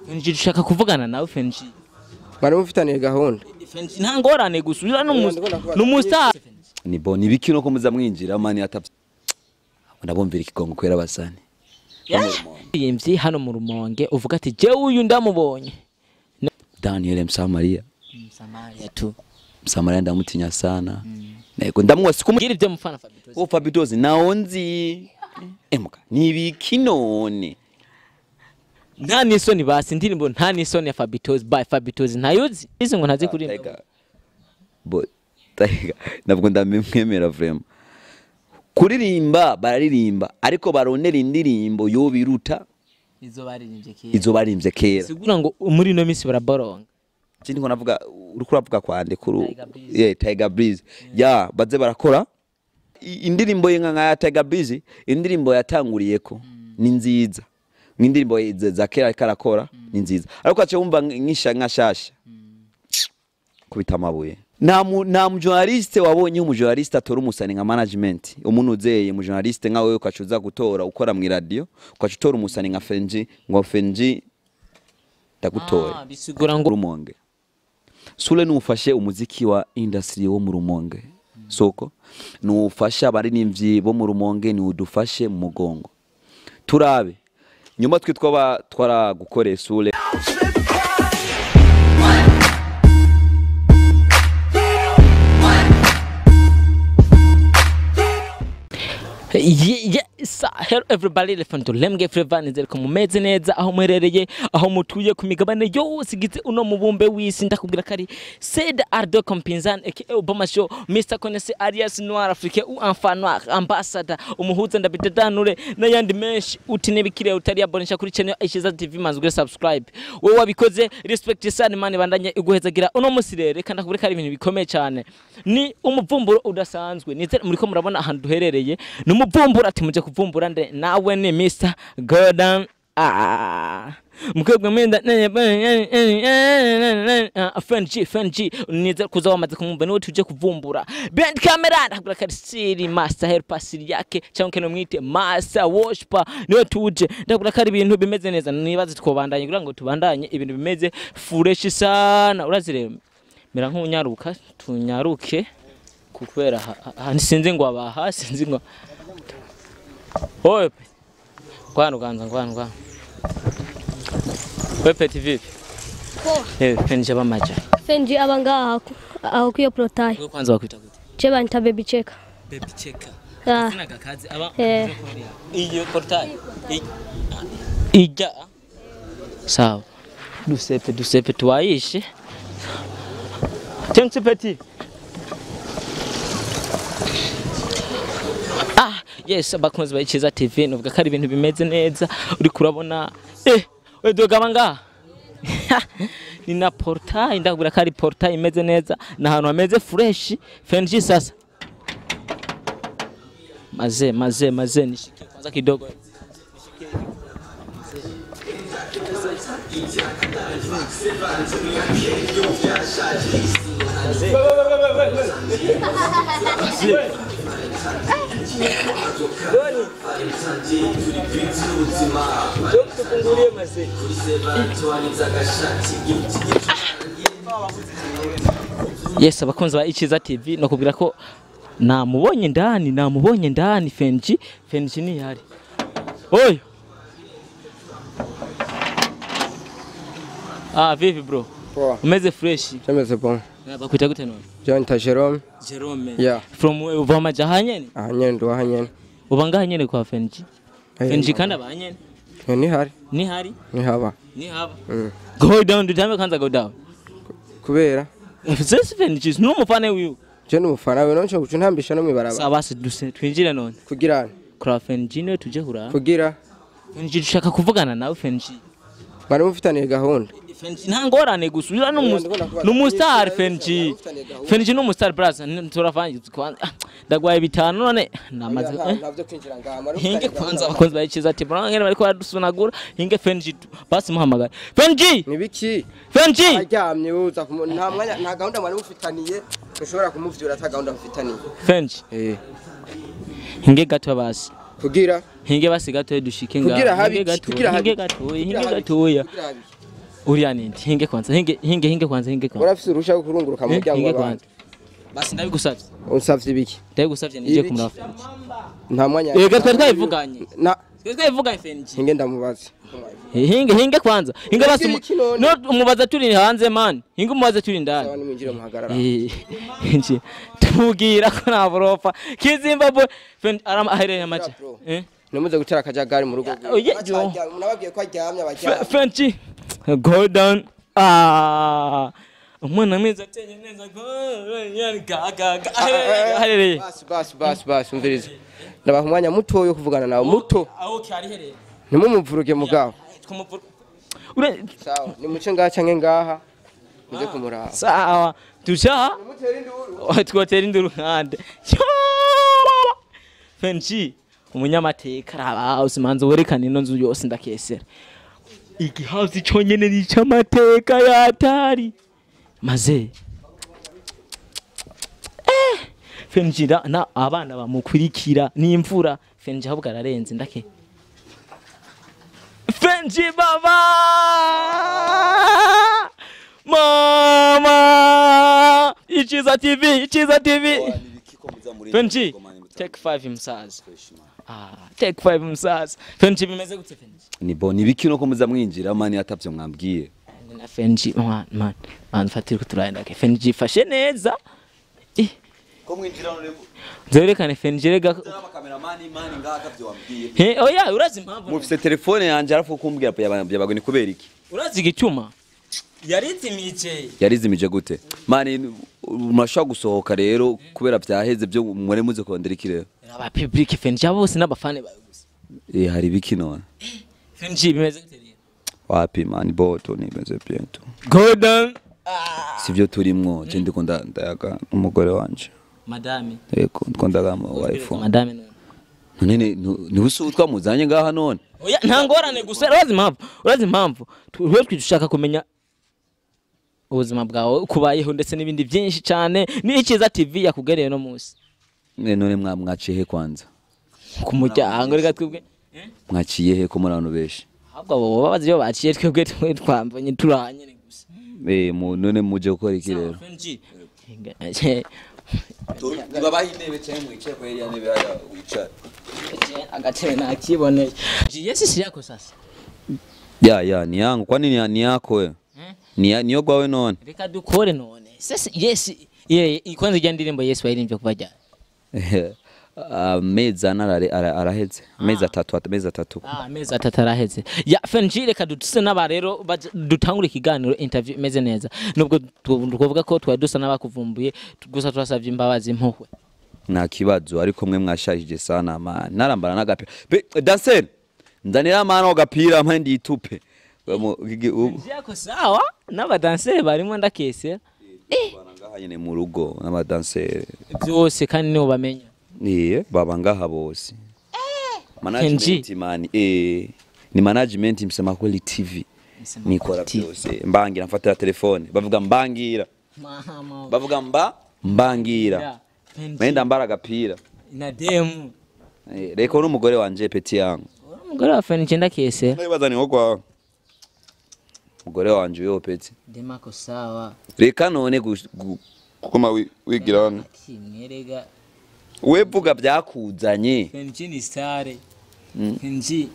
FNG dushaka kuvugana nawe FNG. Bari mufitaniye gahunda. FNG nta ngorane gusubira n'umustar. Ni boni bikino ko muza mwinjira mani atavye. Ndabumvira ikigongo kwera basane. Yimvyi hano mu Rumonge uvuga ati je uyu ndamubonye. Daniel Msamaria. Msamaria tu. Msamaria ndamutinya sana. Nego ndamwasi kumubwira ivyo mufana Fabitozi. O Fabitozi naonzi. Emuka ni bikinone. Nta nisoni basi ndirimbo nta nisoni ya Fabitozi by Fabitozi ntayuzi. Izi ngo ntazi kurimba. But taiga nabwo ndamwemera vraiment. Kuririmba bararirimba ariko baronera indirimbo yo biruta izo baririmbye kera. Sigura ngo muri no minsi baraboronga. Kindi ngo navuga uri kuravuga kwande kuri Tiger Breeze. Ya baze barakora indirimbo yenga nka Tiger Breeze, indirimbo yatanguriyeko ni nziza. Nk'indirimbo za kera karakora ni nziza. Ariko ace wumva nkashasha. Kubita amabuye. Na mujournaliste wabonye umujournaliste atora umusani nka management. Umuntu uzeye umujournaliste nka wewe ukacuza gutora ukora mu radio, ukacutora umusani nka FNG, ngo FNG ndagutoye. Bisigura ngo Rumonge. Sules nufashe umuziki wa industry wo mu Rumonge. Soko nufasha abaririmbyi bo mu Rumonge ni udufashe mu mugongo. Turabe nyuma twitwa twara gukore Sules. Yes, hello everybody, listen to Lemge Flavor nizere ko mumeze neza aho muherereye aho mutuye ku migabane yose igize uno mubumbe w'isi ndakubwira kari Said Ardo Kompinzan aka Obama Show Mr. Connaissez Arias Noir Africain ou Enfant Noir Ambassador umuhuza ndabidadanure n'ayandi menshi utinebikire utari abonesha kuri channel Iciza Tv manzugire subscribe wewe wabikoze respect sana mani bandanye iguhezagira uno musirere kandi akubwira kari ibintu bikomeye cyane ni umuvumburo udasanzwe nizere muri ko murabona ahantu duherereye numuvumbura ati muje kuvumbura nde nawe ni Mr. Gordon mukobwa mwenda FNG nize kuza wamaze kumumva niwe tuje kuvumbura behind camera ndakubwira kari siri master hair pasiri yake cyangwa keno mwite master washpa niwe tuje ndakubwira kari ibintu bimeze neza nibaze twobandanye kugira ngo tubandanye ibintu bimeze fresh sana urazire mera nk'unyaruka tunyaruke kubera sinzi ngo abaha sinzi ngo Ope. Kwano ganza. Wepe TV. Ko. FNG abamaja. FNG abanga aho kuyo protai. Ko kwanza wakwita gute? Cheba nta baby checker. Baby checker. Ah. Sina gakazi aba. Iyo protai. Ija. Sawa. Dusepe tuwaishe. Thanks petit. Yes, abakunzi ba Iciza TV nuvuga kari ibintu bimeze neza uri kurabona wedogaba nga ni na portail ndakubwira kari portail imeze neza na hantu hameze fresh FNG sasa maze nishike kwanza kidogo Yes, abakunzi ba Iciza TV nakubwira ko namubonye ndani FNG ni yari oyo vivi bro umeze fresh Chameze bon bakwita gute none John Jerome yeah from Obama jahanyene ndo hanyene ubanga hanyene kwa FNG kandi abanyene ni hari haba go down dutame kanza go down kubera this FNG no mufane wiwe je n'umufana we noncho gucuntambisha no mwibaraba sabase duse twinjire none kugira kwa FNG no tuje hura kugira FNG dushaka kuvugana nawe FNG bari mufitaniye gahunda FNG nta ngorane gusubira n'umustar FNG n'umustar brother turavanye ndagwaye bitanu none namaze navyo kwinjira ngama hinge kwanza abakunzi ba Iciza TV ngene bari ko badusunagura hinge FNG basi muhamagara FNG nibiki FNG aryamye uza nta mwanya nta gahunda mwari mufitaniye ushobora kumuvyura ata gahunda mufitaniye FNG hinge gato basi kugira hinge basi gato dushike Kugira nga habi- hinge gato kugira habi- hinge gato hinge kugira habi- gatoya kugira habi. uriya nindi hinge kwanza hinge kwanza hinge kwanza urafise urusha rwo kurunguruka mu muryango hinge w'abandi kwanza basi ndabigusavye unsavye ibiki ndabigusavye nije Ibiki? kumurafa nta mwanya ega twari twabivuganye na twari twabivuganye FNG hinge ndamubaza hinge kwanza hinge basi Yagira iki none? no umubaza turi hanze man hinge umubaza turi ndani sawa nimwinjire muhagarara nje tubwira ko nta borofa kizimbabwe ahereye amace Bro. Nimuze gutera akajagari mu rugo munababwiye ko aryamye abaryamye French go down umwana mwiza atenye neza yani gaga ahereye basi umviriza ndabaha umwanya muto yo kuvugana nawe muto aho cyari hereye nimumuvuruge mugabo twumuvura sawa nimuce ngaha canke ngaha muze kumuraba sawa tusha nimutera induru twotera induru nkande French umunyamateka araba usimanze werekana ino nzu yose ndakesera igihazi cyonyene ni cy'amateka yatari maze Fenjira na abana bamukurikira n'imvura Fenji ahubwo ararenze ndake Fenji baba mama Iciza TV Fenji take 5 msaza take 5 msaza Fenji bimeze gute Fenji ni bo nibikino ko muza mwinjira mani atavyo mwambwiye na Fenji man fatira ko turayenda ke Fenji fashe neza ko mwinjira none nzerekane Fenji rega cameraman mani ngaha atavyo wambwiye oya urazi impamvu mufise telefone yanje arafu kumbwira byabagwe ni kubera iki urazi igicuma yarizimije gute mani mashaka gusohoka rero kubera byaheze byo mwere muze kondera iki rero aba public Fenji bose n'abafane bawe gusa hari biki none Fenji bimeze gute rero wapi mani boto nimeze biento go down sivyo turimwo je ndiko ndayaga umugore wanje madame yego ndiko wife madame none ni usutwa muzanye ngaha none oya ntangorane gusa urazi impamvu twe twishaka kumenya ubuzima bwawe kubayeho ndetse n'ibindi byinshi cyane ni Iciza TV yakugereye no munsi none mwaciye kwanza ku muryango reka twebwe mwaciye he ko muri abantu benshi ahubwo abo babazi yo baciye twebwe twambanye turanye gusa none muje gukora iki rero babaye intebe cyane mwicaye ko yari intebe ya wicara agatebe nakiboneye yesi yako sasa ya ni yangu kwani ni yako wewe niyo gwawe none reka dukore none sasa yes kwanza ijya ndirimbo Yesu wayirimbye kuva jya mezi araheze mezi atatu mezi atatu araheze ya FNG reka dutse n'aba rero dutangura ikiganiro interview imeze neza nubwo tuvuga ko twari dusa n'abakuvumbuye gusa turasavye imbabazi impuhwe nta kibazo ariko mwe mwashajije sana man narambara n'agapira danser ndanira mana ogapira mpandi itupe yako sawa n'abadanseri barimo ndakese ngaha nyene mu rugo n'abadanseri byose kandi nibo bamenya baba ngaha bose management man ni management msema kweli TV nikora byose mbangira mfatira telefone bavuga mbangira bavuga mbangira menda mbara agapira na demu reko n'umugore wanje peti yangu umugore wa FNG ndakese nibazani wo kwa mugore wanje yo peti demako sawa reka none gukoma wigirana kimwerega wevuga byakuzanye FNG ni stare FNG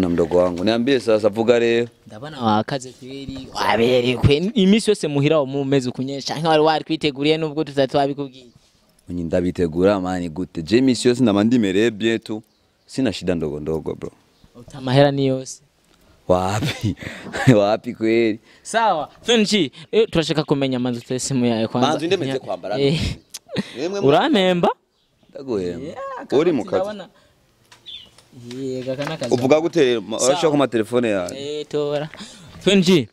na mdogo wangu niambie sasa vuga rero ndabona wakaze kweri waberekwe imisi yose muhira mu mezi kunyesha nka wari kwiteguriye nubwo tutazabikubwiye Mwenye ndabitegura mani gute je imisi yose ndamandimereye bietu sina shida ndogo bro utamahera ni yose wapi kweli sawa FNG turashaka kumenya manzu twesimu yawe kwanza manzu ndemeze kwambara uramemba ndaguhemba uri mu kazi yega kana kazi uvuga gute urashaka kuma telefone yawe tora FNG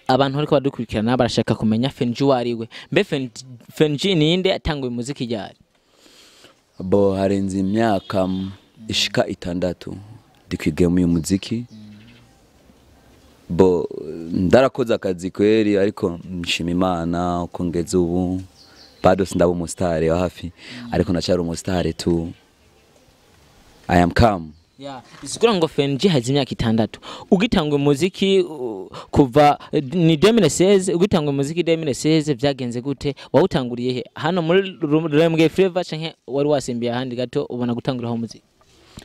abantu ariko badukurikirana barashaka kumenya FNG wariwe mbe FNG ninde atanguye muziki ryari bo harenze imyaka ishika 6 ndikwiga mu muziki bo ndarakoze akazi kweri ariko nshima Imana uko ngeze ubu bado sindaba umusitari wa hafi ariko ndacyari umusitari tu. I am calm. Yeah, isigura ngo FNG hazi imyaka 6 ugitangwe muziki kuva ni 2016 ugitangwe muziki 2016 byagenze gute wawutanguriye he hano muri Remge Flavor canke wari wasimbiye ahandi gato ubona gutanguriraho muziki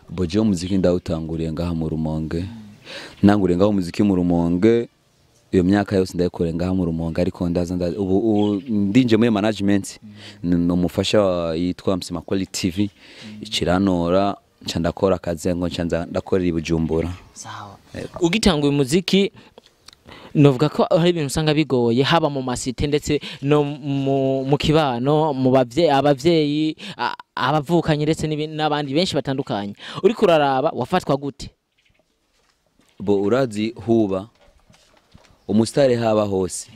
boje muziki ndawutanguriye ngaha mu Rumonge nanguriye ngaho muziki mu Rumonge iyo myaka yose ndayikore ngaha mu Rumonge ariko ndaza ubu ndinje muri management no mufasha yitwa Msemakuru TV ikiranora ndakora akazi ngo ndakorera ibujumbura. Sawa. Ugitanguye muziki novuga ko hari ibintu usanga bigoye haba mu masite ndetse no mu kibano mu abavyeyi abavukanye ndetse n'abandi benshi batandukanye uri kuraraba wafatwa gute? Bo urazi huba umusitari haba hose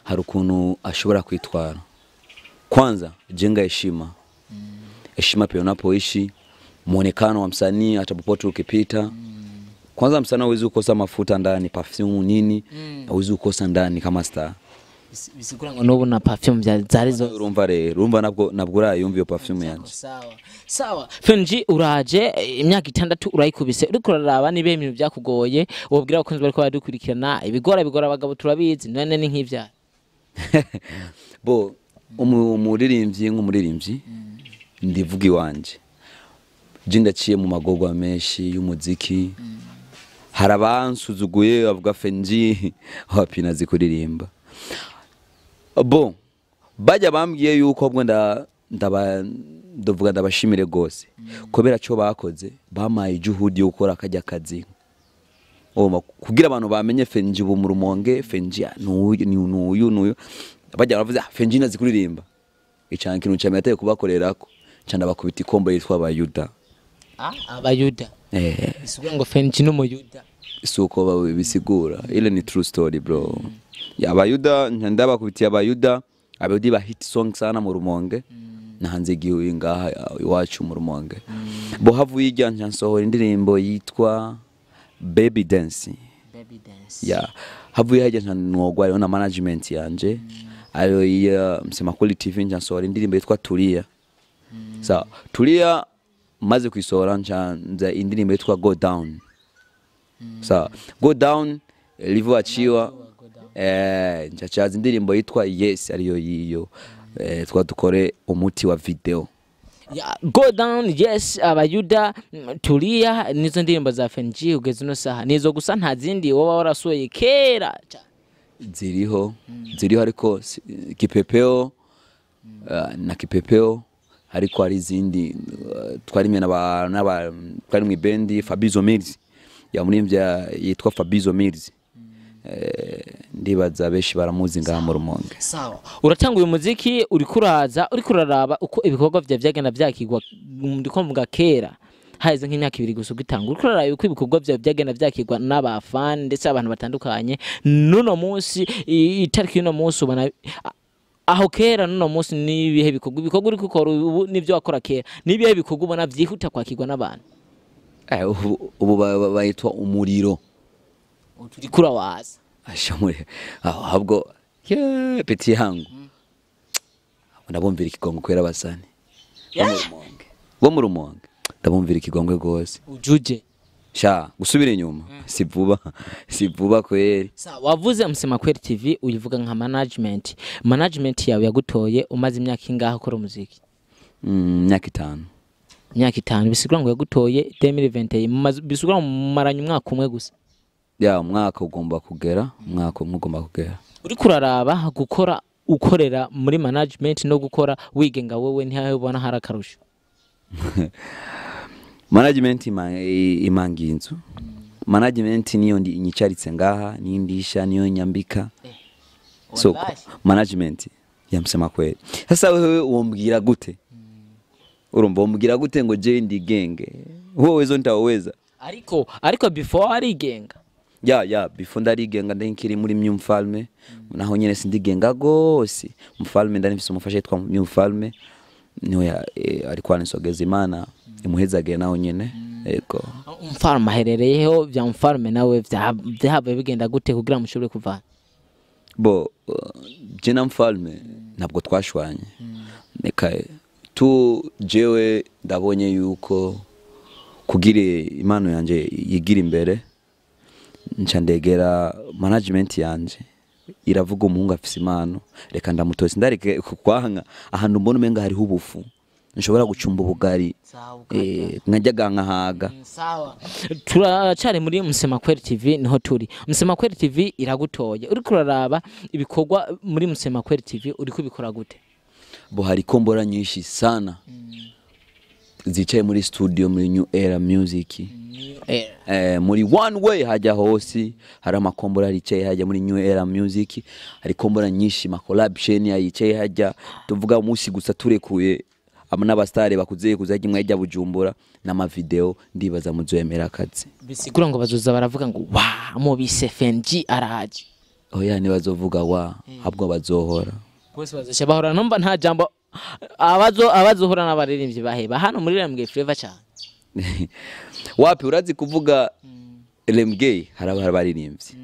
hari ukuntu ashobora kwitwara. Kwanza jenga heshima pia unapoishi muonekano wa msanii hata popote ukipita. Kwanza msanii hawezi kukosa mafuta ndani, perfume nini, hawezi kukosa ndani kama star. Bisigura ngo nobu na perfume zarizo urumva nabwo urayumva iyo perfume yanje. Sawa. FNG uraje imyaka 6 urayikubise uri kuraraba nibe ibintu byakugoye wobwira abakunzi bari ko badukurikirana bigora abagabo turabizi none ni nk'ivya. Bo umuririmbyi ndivuga iwanje. Jinda ciye mu magogwa menshi y'umuziki. Harabansuzuguye bavuga FNG wapina zikuririmba. Bon bajya bambwiye yuko bwo ndavuga ndabashimire gose kubera cyo bakoze bamaye juhudi yo gukora akajya kazi kugira abantu bamenye FNG ubu mu Rumonge. FNG n'uyu bajya bavuze FNG nazikuririmba icyanke kintu cyamete kubakorerako cyanda bakubita ikombo yitwa abayuda. Abayuda bisigura ngo FNG no muyuda isuko bisigura ile ni true story bro. Abayuda ndabakubitiye abayuda abadi ba hit song sana mu Rumonge na hanze gihuye ngaha iwacu mu Rumonge. Bo havuye ijya nsohora indirimbo yitwa Baby Dance. Havuye hajya nogwari na management yanje ayo ya Msemakuru TV nsohora indirimbo yitwa Tulia. Tulia maze kwisohora nza indirimbo yitwa Go Down. Go Down livo achiwa nchachaza indirimbo yitwa Yes ariyo yiyo dukore umuti wa video. Go Down, Yes, abayuda, Tulia nizo ndirimbo za FNG ugeze no saha nizo gusa nta zindi woba warasoye kera ziriho ariko kipepeo na kipepeo ariko ari zindi twarimye twari mu bendi Fabizo Mills yamurimbya yitwa Fabizo Mills. Ndibaza beshi baramuzi ngaha mu Rumonge. Sawa. Uratanguye umuziki uri kuraraba uko ibikorwa byagenda byakigwa ndiko muga kera haize nk'imyaka 2 gusa ugitanga uri kuraraba uko ibikorwa byagenda byakigwa n'abafan ndetse abantu batandukanye nuno munsi itariki yuno munsi ubona aho kera nuno munsi nibihe bikorwa uri gukora ubu nivyo wakora kera nibihe bikorwa ubona vyihuta kwakigwa n'abantu. Ubu bayitwa umuriro turikura waza ashamure ahubwo peti yangu ndabumvira ikigongo kwera basani bo mu Rumonge ndabumvira ikigongwe gose ujuje gusubira inyuma si vuba kweri. Wavuze Msemakuru TV uyivuga nka management yawe yagutoye umaze imyaka ingaha ukora umuziki? Imyaka 5 bisigura ngo yagutoye 2020 bisigura mu maranye umwaka umwe gusa. Umwaka ugomba kugera uri kuraraba gukora ukorera muri management no gukora wigenga wewe ntihaye ubona harakarusho. Management imanginzu management niyo nyicaritse ngaha nindisha niyo nyambika management ya Msemakuru. Sasa wewe umbwira gute urumva umbwira gute ngo je ndi genge wowe zo ntaweza ariko before ari genga before ndarigenga ndinkiri muri Myumfalme naho nyene sindigenga gose Mfalme ndanifise umufasha yitwa Myumfalme niwe ariko anisogeza Imana imuhezage naho nyene yego. Mfalme aherereyeho bya Mfalme nawe byahabe bigenda gute kugira mushobore kuvana? Bo jena Mfalme ntabwo twashwanye reka tu jewe ndabonye yuko kugire impano yanje yigira imbere nca ndegera management yanje iravuga umuhungu afise impano reka ndamutoza ndareke kwanga ahantu mbona umenga hariho ubufu nshobora gucumba ubugari nkajyaga nkahaga sawa turacari muri Musemakweli TV niho turi Musemakweli TV iragutoye uri kuraraba ibikorwa muri Musemakweli TV uri kubikora gute bo hari kombora nyinshi sana zicaye muri studio muri New Era Music muri One Way hajya hose hari amakombora aricaye hajya muri New Era Music hari kombora nyinshi ma collaboration yicaye hajya tuvuga umunsi gusa turekuye n'abastare bakuze kuzajya imwe ajya Bujumbura n'ama video ndibaza muzoyemera akazi bisigura ngo bazoza baravuga ngo wa mu bise FNG araje oya ni bazovuga wa habwo bazohora bose bazosha bahora numva nta jambo abazohora n'abaririmbyi baheba hano muri Remgay Flavor cyane wapi urazi kuvuga Remgay haraba baririmbyi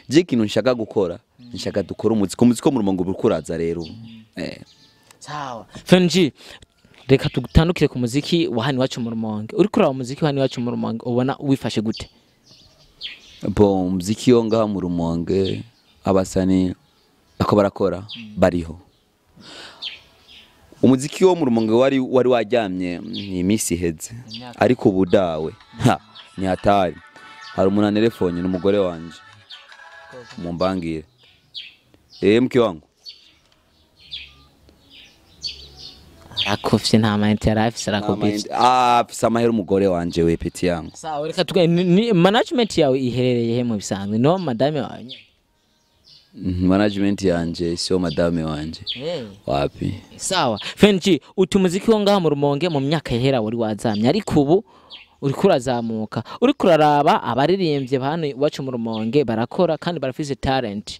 je kintu nshaka gukora nshaka dukora umuziki mu rumongo burkuraza rero sawa FNG reka tugutandukire ku muziki wa hano wacu mu rumonge uri kuraba muziki wa hano wacu mu rumonge ubona wifashe gute bo muziki yo ngaha mu rumonge abasani ako barakora bariho umuziki wo mu rumonge wari wajyamye imisi heze ariko budawe ni hatari hari umuntu telefone n'umugore wanje mumbangire mke wangu akofye nta mayinite yarafise arakubise afise amahera umugore wanje we peti yangu sawa reka tugane management yawe iherereye he mu bisanzwe no madame wawe management yanje sio madame wanje wapi sawa FNG utumuziki wo ngaha mu rumonge mu myaka yahera wari wazamye ariko ubu uri kurazamuka uri kuraraba abaririmbye hano wacu mu rumonge barakora kandi barafise talent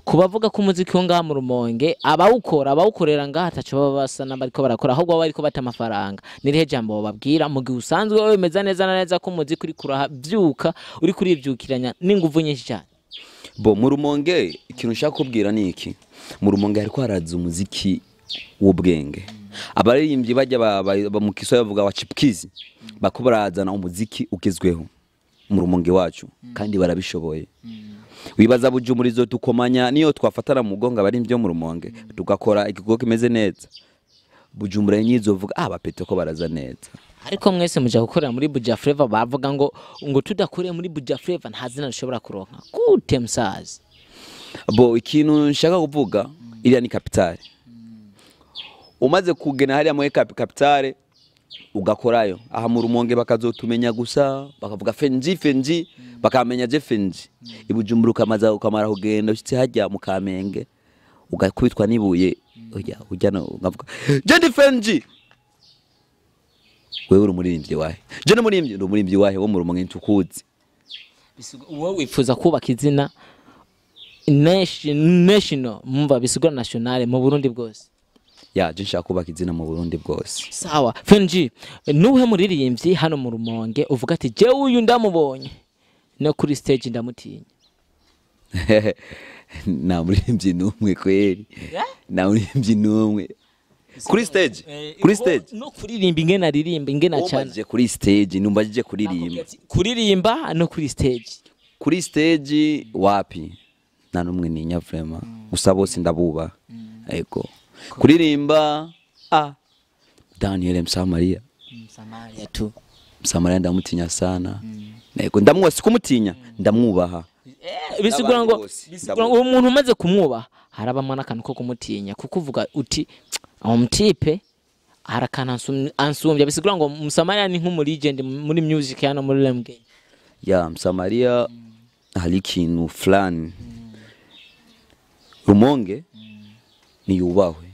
kubavuga ko umuziki wo ngaha mu rumonge abawukorera ngaha ataco babasa n'abariko barakora ahubwo bariko bata amafaranga nirihe jambo bababwira mu gihe usanzwe wowe meza neza ko umuziki uri kurabyuka uri kuribyukiranya n'inguvu nyinshi cyane bo mu rumonge ikintu nshaka kubwira ni iki mu rumonge hariko haraza umuziki w'ubwenge abaririmbyi bajya mu kiso bavuga wa chipkizi bakubarazana umuziki ugezweho mu rumonge wacu kandi barabishoboye wibaza Bujumburizo tukomanya niyo twafatara mu gonga baririmbyi mu rumonge tugakora ikigo kimeze neza Bujumbura nyizovuga abapete ko baraza neza ariko mwese muja gukorera muri Buja Flavor bavuga ngo tudakuriye muri Buja Flavor nta zina rishobora kuronka gute musazi bo ikintu nshaka kuvuga iriya ni kapitale umaze kugena hariya mu kapitale ugakorayo aha mu rumonge bakazotumenya gusa bakavuga FNG bakamenya je FNG ibujumbura ukamara kugenda ushitse hajya mu Kamenge ugakubitwa nibuye ujyana ugavuga je ndi FNG wewe uri umuririmbyi wahe je no umuririmbyi wahe wo mu rumonge ntukuzi wowe wifuza kubaka izina national mumva bisigura nationale mu Burundi bwose je nshaka kubaka izina mu Burundi bwose sawa FNG nuhe muririmbyi hano mu rumonge uvuga ati je uyu ndamubonye no kuri stage ndamutinya na muririmbyi numwe kweri na muririmbyi numwe kuri stage no kuririmba ingena aririmba ingena cyane je kuri stage numbajije kuririmba no kuri stage wapi na numwe ni nyafrema gusa bose ndabuba ego kuririmba Daniel Msamaria tu Msamaria ndamutinya sana ego ndamwubaha sikumutinya ndamwubaha bisigura ngo umuntu umaze kumwubaha harabamwa nakantu ko kumutinya kuko uvuga uti mutipe harakana ansumbya bisigura ngo Msamaria ni nk'umu legend muri music hano muri Remgay Msamaria hari ikintu fulani rumonge ni yubahwe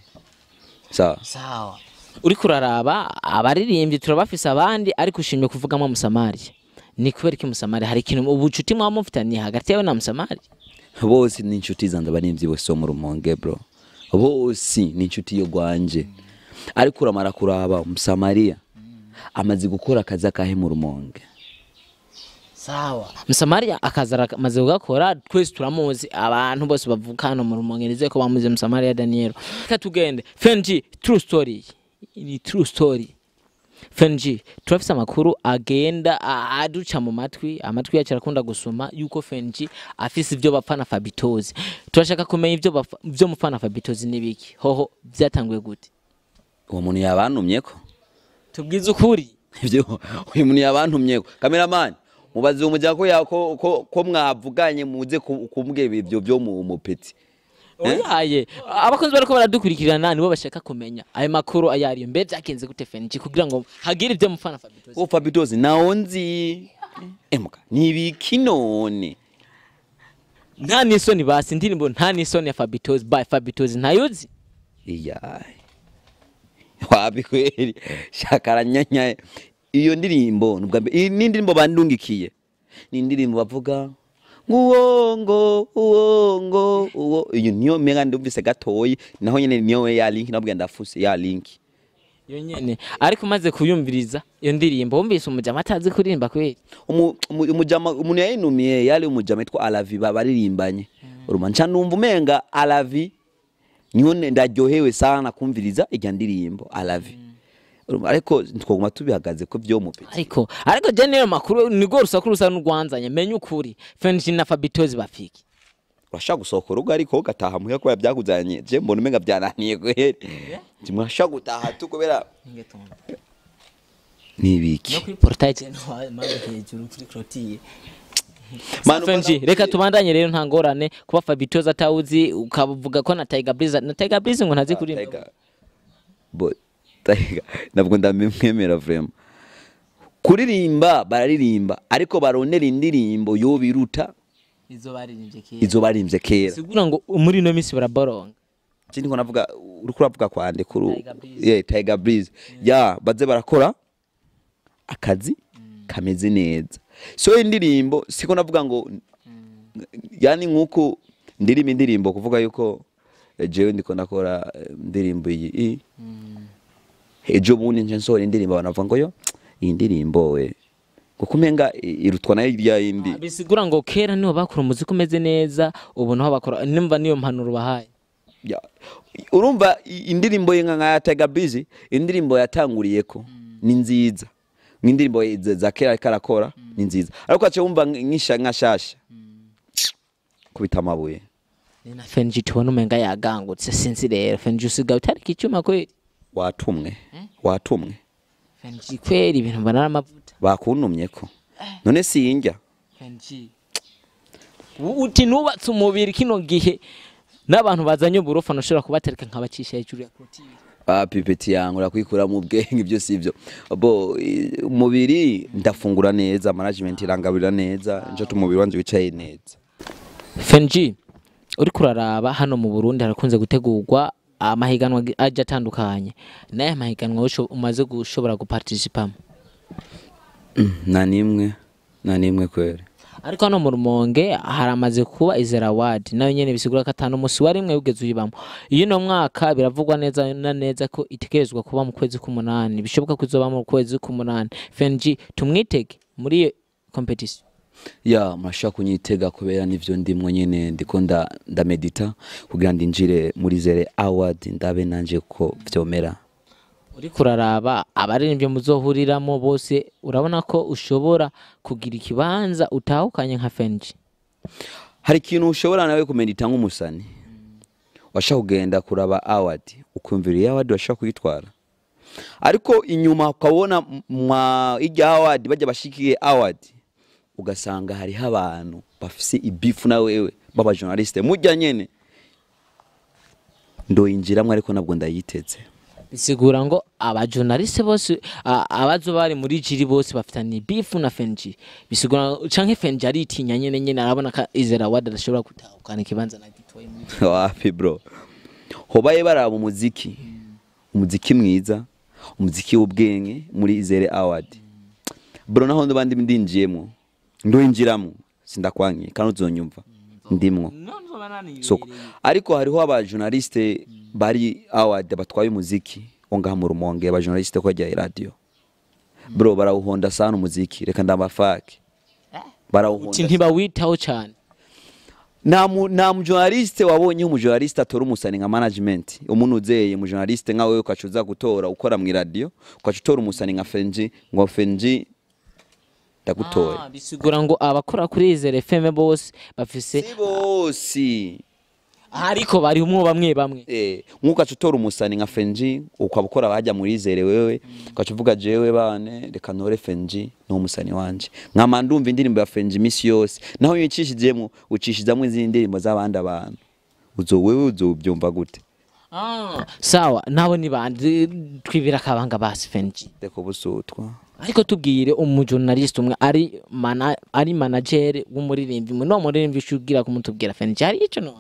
sawa uri kuraraba abaririmbyi turabafise abandi ariko ushimye kuvugamo Msamaria ni kubera ki Msamaria hari ikintu ubucuti mwa mufitanye hagati yawe na Msamaria bose ni inshuti zanjye abaririmbyi bose mu rumonge bro bose ni inshuti yo gwanje ariko uramara kuraba Msamaria amaze gukora akazi akahe mu rumonge sawa Musamariya akazara maze ugakora twese turamuzi abantu bose bavuka hano mu rumongereze ko bamuze Musamariya Daniel katugende FNG true story ni true story FNG turafise amakuru agenda aduca mu amatwi yacu arakunda gusoma yuko FNG afise ivyo bapfana Fabitozi turashaka kumenya ivyo mufana Fabitozi nibiki hoho byatanguye gute uwo muntu yabantumyeko tubwize ukuri ivyo uyu muntu yabantumyeko cameraman mubaze umujako yako ko mwavuganye muze kumbwira ivyo byo mu peti oyaye abakunzi bariko baradukurikirana nibo bashaka kumenya ayo makuru ayariyo mbe byakenze gute FNG kugira ngo hagire ivyo mufana Fabitozi ko Fabitozi naonzi emuka nibiki none nta nisoni basi ndirimbo nta nisoni ya Fabitozi by Fabitozi ntayuzi iyaye wapi kweli shakaranyanya iyo ndirimbo ni ndirimbo bandungikiye ni ndirimbo bavuga uwo iyo niyo menga ndumvise gatoyi naho nyene niyo ya link nabwo ndafuse ya link yo nyene ariko maze kuyumviriza iyo ndirimbo wumvise umujama atazi kuririmba kweli umujama umuntu yayinumiye yali umujama yitwa Alavi babaririmbanye uruma nca numva umenga Alavi niho ndaryohewe sana kumviriza ijya ndirimbo Alavi ariko twoguma tubihagaze ko byo mupeti ariko general makuru nigo rusaku rusa n'urwanzanye menye ukuri FNG na Fabitozi bafiki urashaka gusohokora ugo ariko gataha muya ko yabyakuzanye je mbona umenga byananiye kweli timwashaka gutaha tukobera nibiki no kuri portail no maze hejuru kuri clotier FNG reka tubandanye rero nta ngorane kuba Fabitozi atawuzi ukavuga ko na Tiger Breeze ngo ntazi kurimba nabwo ndamwemera vraiment kuririmba bararirimba ariko baronera indirimbo yo biruta izo baririmbye kera sigura ngo muri no misi baraboronga kindi ko navuga uriko uravuga kwande kuri Tiger Breeze ya baze barakora akazi kameze neza so indirimbo siko navuga ngo yani nkuko indirimbo kuvuga yuko jewe ndiko nakora indirimbo iyi ejo bundi nje nsora indirimbo banavuga ngo yo iyi ndirimbo we kukumenga irutwa nayo irya yindi bisigura ngo kera niho bakora umuziki umeze neza ubu naho bakora nimba niyo mpanuro bahaye urumva indirimbo yenga nka Tiger Breeze indirimbo yatanguriyeko ni nziza n'indirimbo za kera karakora ni nziza ariko ace wumva nk'ishashasha kubita amabuye ni na FNG tubona umenga yagangutse sinzi rero FNG usigaye utariki icyuma kweli watumwe FNG kweli ibintu banara amavuta bakuntumye ko none sinjya FNG uti nubatse umubiri kino gihe n'abantu bazanye uburofa nashobora kubatereka nkabacisha hejuru ya clotier pipeti yangu rakwikura mu bwenge ibyo sivyo bo umubiri ndafungura neza management irangabira neza nje tumubiri wanje wicaye neza FNG uri kuraraba hano mu Burundi harakunze gutegurwa amahiganwa aje atandukanye naye mahiganwa umaze gushobora guparticipamo na nimwe kwere ariko hano mu Rumonge haramaze kuba Izera Award nayo nyene bisigura ko atano musi warimwe ugeze uyibamo iyo no mwaka biravugwa neza ko itekerezwa kuba mu kwezi k'umunani bishoboka kuzoba mu kwezi k'umunani FNG tumwitege muri iyo competition ya mashaka kunyitega kubera nivyo ndimwe nyene ndiko ndamedita kugira ndinjire muri Izera Award ndabe nanje ko vyomera uri kuraraba abaririmbye muzohuriramo bose urabona ko ushobora kugira ikibanza utahukanye nka FNG hari ikintu ushobora nawe kumedita nk'umusani washaka kugenda kuraba award ukumvira award washaka kuyitwara ariko inyuma ukabona ijya award bajya bashikiye award ugasanga hari abantu bafise ibifu na wewe baba journaliste mujya nyene ndoyinjiramwe ariko nabwo ndayiteze bisigura ngo aba journaliste bose abazo bari muri jiri bose bafitanye beef na FNG bisigura canke FNG ari itinya nyene arabona ka Izera Award adashobora gutahukana ikibanza na gitoyi wapi bro hobaye baraba umuziki mwiza umuziki w'ubwenge muri Izera Award bro naho ndabandi ndinjiyemo ndoyinjiramo sindakwanye kandi uzonyumva ndimwo soko ariko hariho aba journaliste bari award batwaye umuziki onga mu Rumonge aba journaliste ko ajya radio bro barawuhonda sana umuziki reka ndabafake barawuhonda ntibawitaho cyane. nta mujournaliste wabonye umujournaliste atora umusani nka management umuntu uzeye umujournaliste nka wewe ukacuza gutora ukora mu radio ukacutora umusani nka FNG ngo FNG ndagutoye bisigura ngo abakora kuri Izere FM bose bafise si bose ariko bari umwe bamwe nkukacutora umusani nka FNG ukabukora bajya muri Izere wewe ukacuvuga jewe bane reka ntore FNG no umusani wanje nkama ndumva indirimbo ya FNG misi yose naho yicishijemo ucishizamwe izindi ndirimbo z'abandi abantu wewe uzobyumva gute sawa nabo ni bandi twibira kabanga basi FNG deko busutwa ariko tubwire umujournalist umwe ari manager w'umuririmbyi no muririmbyi shugira kumutubwira FNG ari ico no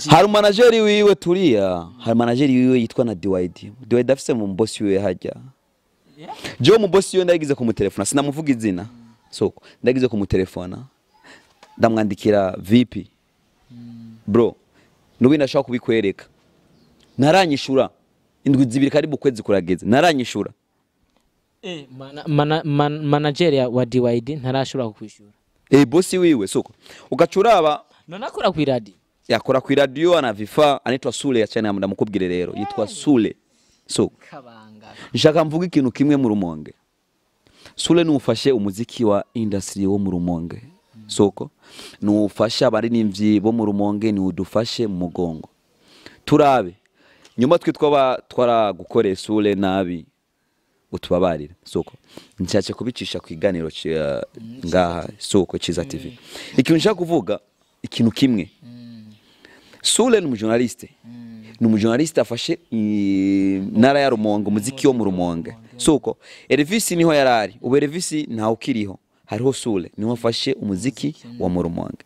hari manageri wiwe Tulia hari manageri wiwe yitwa na DYD afise mu boss wiwe hajya je mu boss wiwe ndagize ku mutelefona sinamuvuga izina soko ndagize ku mutelefona ndamwandikira VP bro nubi ndashaka kubikwereka naranyishura indwi zibiri kari bukwezi kurageze naranyishura manager wa DYD ntarashura kwishura boss wiwe soko ugacuraba Nonakora ku radio. Yakora ku radio ana vifaa anaitwa Sule achana ndamukubwire rero yitwa Sule. So kabanga. Nshaka mvuga ikintu kimwe mu Rumonge. Sule nufashe umuziki wa industry wo mu Rumonge. Soko nufasha abaririmbyi bo mu Rumonge ni udufashe mu mugongo. Turabe nyuma twitwa twara gukore Sule nabi utubabarira soko nshaje kubicisha ku iganiro ngaha soko Iciza TV. Ikintu nshaka kuvuga ikintu kimwe Sules ni umujournaliste afashe nara ya Rumonge muziki wo mu Rumonge soko Elvis niho yarari ubu Elvis ntaho ukiriho hariho Sules niho afashe umuziki wa mu Rumonge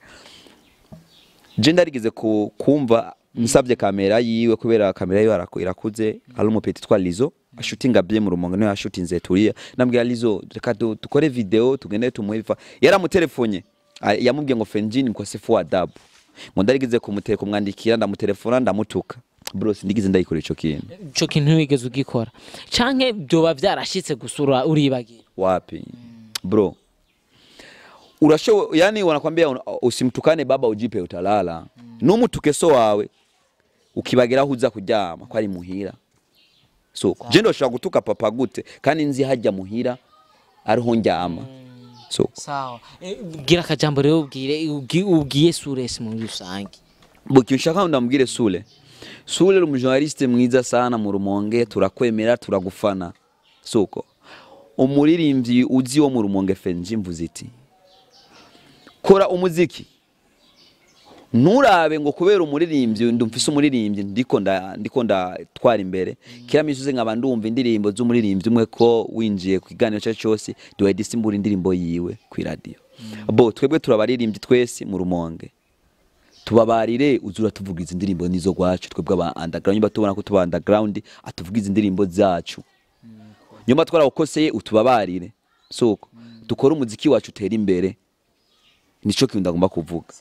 je ndarigeze kumva musabye kamera yiwe kubera kamera yiwe irakuze ari umupeti twa Lizo ashutinga bye mu Rumonge no yashutinze Tulia nambwira Lizo reka dukore video tugende tumuhifa yaramutelefone yamubwiye ngo FNG ni kwa sefu adabu ngo ndarigize kumwandikira ndamutelefona ndamutuka bro sindigize ndayikora ico kintu wigeze ugikora canke byoba byarashitse gusura uribagira wapi bro urasho yani wanakwambia usimtukane baba ujipe utalala numutuke so wawe ukibagira huza kujyama kwa ari muhira so je ndoshaka gutuka papa gute kandi nzi hajya muhira ariho njyama so sawa gira kajambo rero ubwiye Sules mu rusange buki nshaka ndambwire Sules umujournaliste mwiza sana mu Rumonge turakwemera turagufana soko umuririmbyi uzi wo mu Rumonge FNG mvuziti kora umuziki nurabe ngo kubera umuririmbyi ndumfise umuririmbyi ndiko twara imbere kira misuze nkaba ndumva indirimbo z'umuririmbyi umwe ko winjiye kwiganiro cyo cyose duwe disimbura indirimbo yiwe ku radio bo twebwe turabaririmbyi twese mu Rumonge tubabarire uzura tuvugiza indirimbo nizo gwacu twebwe aba underground batubona ko tuba underground atuvugiza indirimbo zacu nyuma twara ukoseye utubabarire soko dukora umuziki wacu utera imbere nico kintu ndagomba kuvuga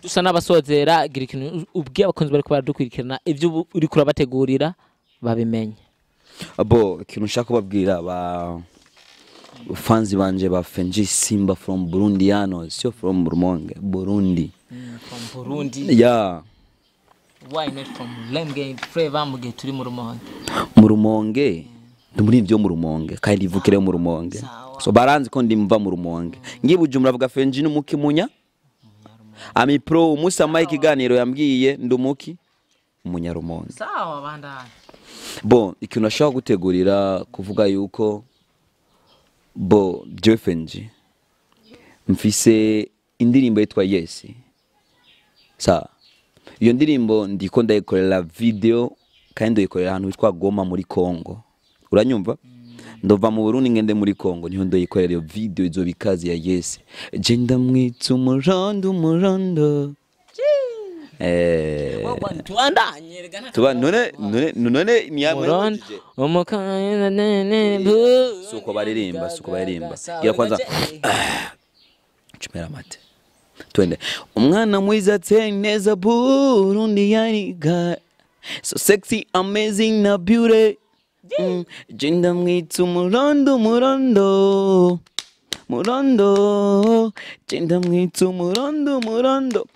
dusa n'abasozera gira ikintu ubwiye abakunzi bari kubadukurikirana ivyo uri kurabategurira babimenye abo ikintu nshaka kubabwira ba fans banje ba FNG Simba from Burundi sio from Rumonge Burundi from Burundi yeah why not from Lemge Flavor mugihe turi mu Rumonge ndumuri ivyo mu Rumonge kandi ivukire mu Rumonge so baranzi ko ndimva mu Rumonge ngibujumura avuga FNG n'umukimunya Ami pro umusa Mike ganiro yambwiye ndumuki umunyarumonge sawa bandana bon ikintu nashaka gutegurira kuvuga yuko bo FNG mfise indirimbo yitwa Yes sa iyo ndirimbo ndiko ndayikorera video kandi ndayikorera ahantu witwa Goma muri Kongo uranyumva ndova mu Burundi ngende muri Kongo niho ndoyikorera iyo video izo bikazi ya Yes je ndamwitsa umurondo tuba none niyamwe suko baririmba gira kwanza chumera mate twende umwana mwiza neza Burundi yaniga so sexy amazing na beauty Jinda mwitsa umurondo murondo cenda mwitsu murondo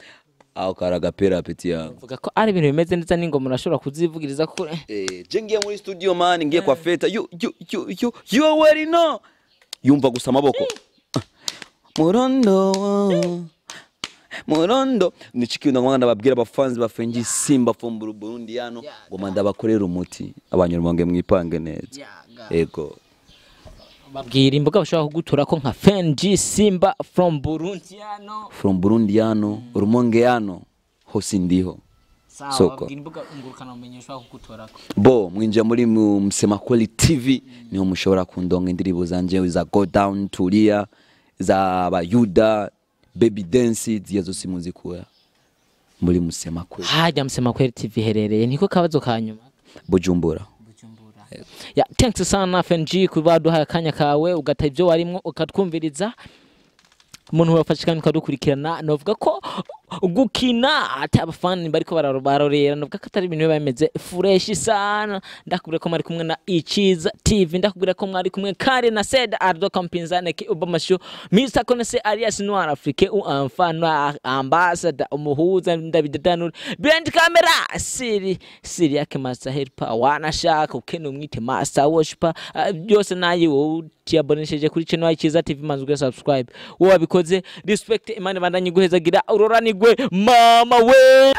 aho karagapera peti yangu vuga ko ari ibintu bimeze neza n'ingoma urashobora kuzivugiriza ko je ngiye muri studio man ngiye kwa feta you already know yumva gusa amaboko murondo nichikiunda ngwana babwira abafanzi ba FNG Simba from Burundi yano ngoma ndabakorera umuti abanyarumonge mwipange neza ego babwira imbuga bashobora kugutura ko nka FNG Simba from Burundi yano Rumonge yano hose ndiho soko imbuga ngurukana umenyeshwa kugutura ko bo mwinje muri Msemakuli TV niho mushobora kundonga indirimbo zanje za Go Down Tulia za Bayuda Baby Dance ziyazo simuzikuya muri Msemakuli hajya Msemakuli TV herereye niko kabazo kanyuma Bujumbura ya thanks sana FNG kuba duhaye akanya kawe ugata ibyo warimo ukatwumviriza umuntu wafashikana ukadukurikirana novuga ko gukina atabafani bariko bararorera novuga ko atari ibintu bimeze fresh sana ndakubwira ko mari kumwe na Iciza TV ndakubwira ko mwari kumwe kare na Said Ardo Kampinzane ki Obamasho Mr Konese alias Noir Afrique ou enfant noir ambassadeur umuhuza ndabidadanura behind camera siri yake master helper wanashaka ukene umwite master worshiper byose nayi wo tiabonesheje kuri channel Iciza TV manzwe subscribe wo wabikoze respect imana bandanye guhezagira uroranigwe mama we